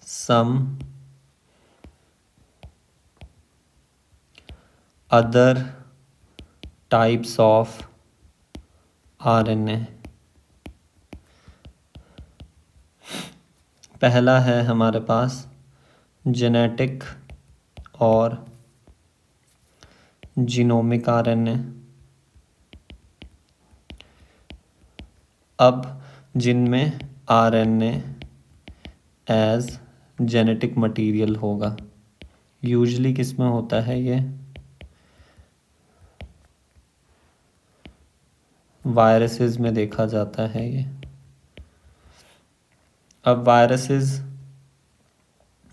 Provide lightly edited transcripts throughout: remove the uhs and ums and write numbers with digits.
some other types of RNA। पहला है हमारे पास जेनेटिक और जीनोमिक RNA। अब जिनमें RNA एज जेनेटिक मटेरियल होगा, यूजली किस में होता है ये? वायरसेस में देखा जाता है ये। अब वायरसेस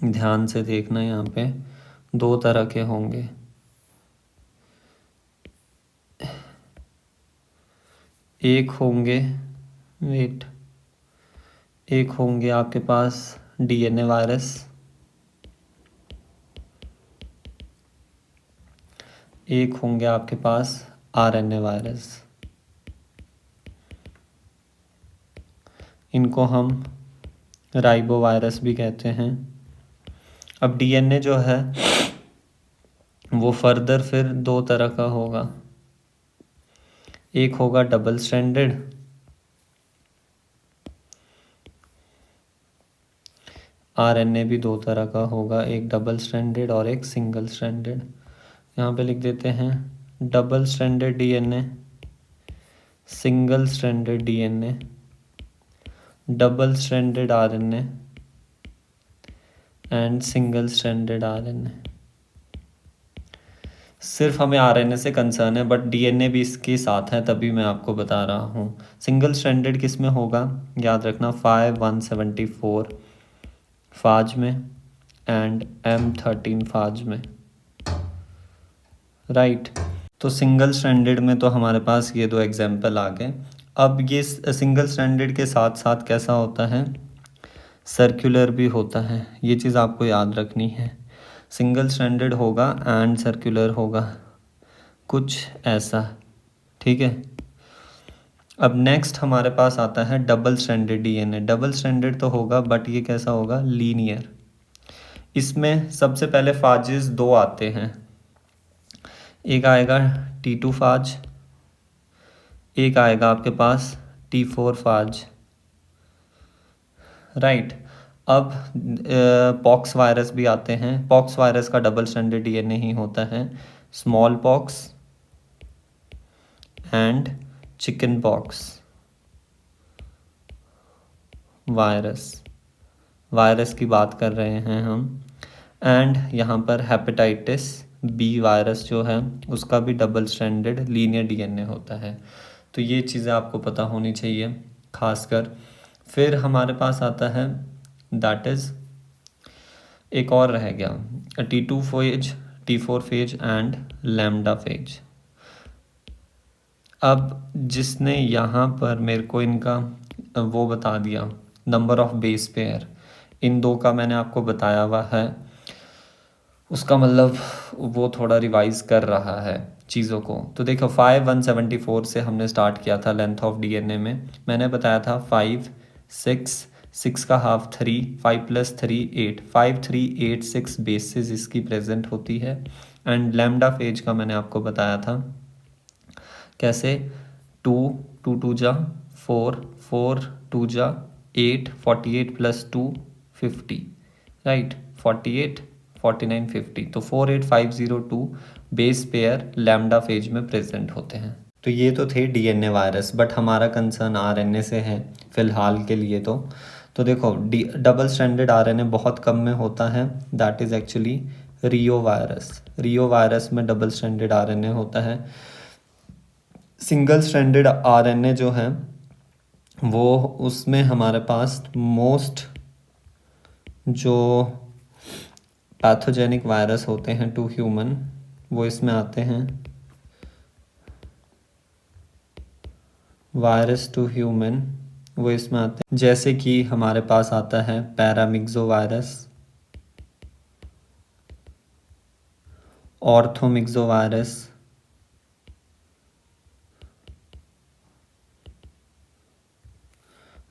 ध्यान से देखना, यहाँ पे दो तरह के होंगे। एक होंगे आपके पास DNA वायरस, एक होंगे आपके पास RNA वायरस। इनको हम राइबो वायरस भी कहते हैं। अब DNA जो है वो फर्दर फिर दो तरह का होगा। एक होगा डबल स्ट्रैंडेड, RNA भी दो तरह का होगा, एक डबल स्ट्रैंडेड और एक सिंगल स्ट्रैंडेड। यहाँ पे लिख देते हैं double stranded DNA, single stranded DNA, double stranded RNA and single stranded RNA। सिर्फ हमें RNA से कंसर्न है, बट DNA भी इसके साथ है, तभी मैं आपको बता रहा हूँ। सिंगल स्ट्रैंडेड किस में होगा, याद रखना 5 174 फाज में एंड M13 फाज में, राइट। तो सिंगल स्ट्रैंडेड में तो हमारे पास ये दो एग्जाम्पल आ गए। अब ये सिंगल स्ट्रैंडेड के साथ साथ कैसा होता है, सर्कुलर भी होता है। ये चीज़ आपको याद रखनी है, सिंगल स्ट्रैंडेड होगा एंड सर्कुलर होगा, कुछ ऐसा, ठीक है। अब नेक्स्ट हमारे पास आता है double stranded DNA। Double stranded तो होगा, बट ये कैसा होगा, लीनियर। इसमें सबसे पहले फाजेस दो आते हैं, एक आएगा T2 फाज, एक आएगा आपके पास T4 फाज, राइट। अब पॉक्स वायरस भी आते हैं। पॉक्स वायरस का डबल स्ट्रैंडेड DNA ही होता है, small pox and chicken pox virus की बात कर रहे हैं हम। एंड यहाँ पर हेपेटाइटिस B वायरस जो है उसका भी डबल स्ट्रैंडेड लीनियर DNA होता है। तो ये चीज़ें आपको पता होनी चाहिए खासकर। फिर हमारे पास आता है दैट इज़, एक और रह गया T2 phase, T4 phase and lambda phase. अब जिसने यहाँ पर मेरे को इनका वो बता दिया, नंबर ऑफ बेस पेयर, इन दो का मैंने आपको बताया हुआ है, उसका मतलब वो थोड़ा रिवाइज कर रहा है चीज़ों को। तो देखो 5 174 से हमने स्टार्ट किया था लेंथ ऑफ DNA में। मैंने बताया था 5 6 6 का हाफ 3, 5 + 3 8, 5 3 8 6 बेसिस इसकी प्रेजेंट होती है। एंड लैम्डा फेज का मैंने आपको बताया था कैसे, 2 2 2 जा 4 4 2 जा 8, 48 + 2 50, राइट, 48 49 50। तो 48502 बेस पेयर लैम्डा फेज में प्रेजेंट होते हैं। तो ये तो थे DNA वायरस, बट हमारा कंसर्न RNA से है फ़िलहाल के लिए। तो देखो डबल स्ट्रैंडेड RNA बहुत कम में होता है, that is actually Rio virus में डबल स्ट्रैंडेड RNA होता है। सिंगल स्ट्रैंडेड RNA जो है वो, उसमें हमारे पास मोस्ट जो पैथोजेनिक वायरस होते हैं टू ह्यूमन, वो इसमें आते हैं। वायरस टू ह्यूमन वो इसमें आते हैं, जैसे कि हमारे पास आता है paramyxo virus, orthomyxo virus,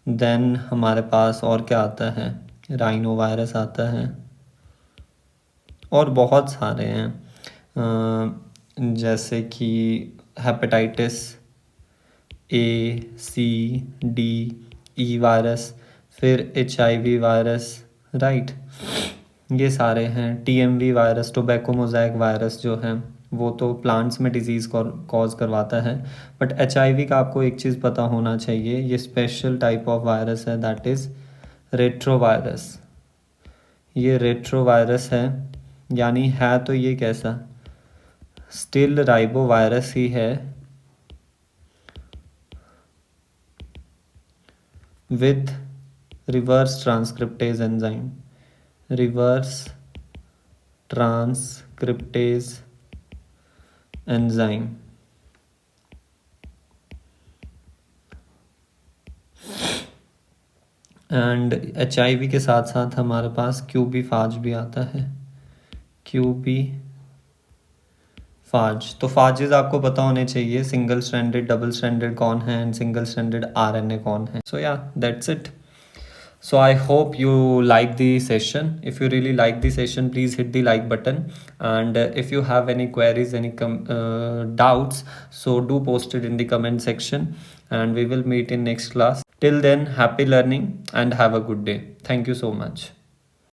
then हमारे पास और क्या आता है, राइनो वायरस आता है और बहुत सारे हैं, जैसे कि hepatitis A, C, D, E virus, फिर HIV वायरस, राइट, ये सारे हैं। TMV virus, tobacco mosaic virus जो है वो तो प्लांट्स में डिजीज़ कॉज करवाता है, बट HIV का आपको एक चीज़ पता होना चाहिए, ये स्पेशल टाइप ऑफ वायरस है, दैट इज़ रेट्रोवायरस। ये रेट्रोवायरस है, यानी है तो ये कैसा, स्टिल राइबो वायरस ही है with reverse transcriptase enzyme, reverse transcriptase enzyme। And HIV के साथ साथ हमारे पास QB फाज भी आता है, QB फाज। तो फाजेज आपको पता होने चाहिए, सिंगल स्ट्रैंडेड, डबल स्ट्रैंडेड कौन है एंड सिंगल स्ट्रैंडेड RNA कौन है। सो या that's it. So I hope you like the session. If you really like the session, please hit the like button. And if you have any queries, any doubts, so do post it in the comment section. And we will meet in next class. Till then, happy learning and have a good day. Thank you so much.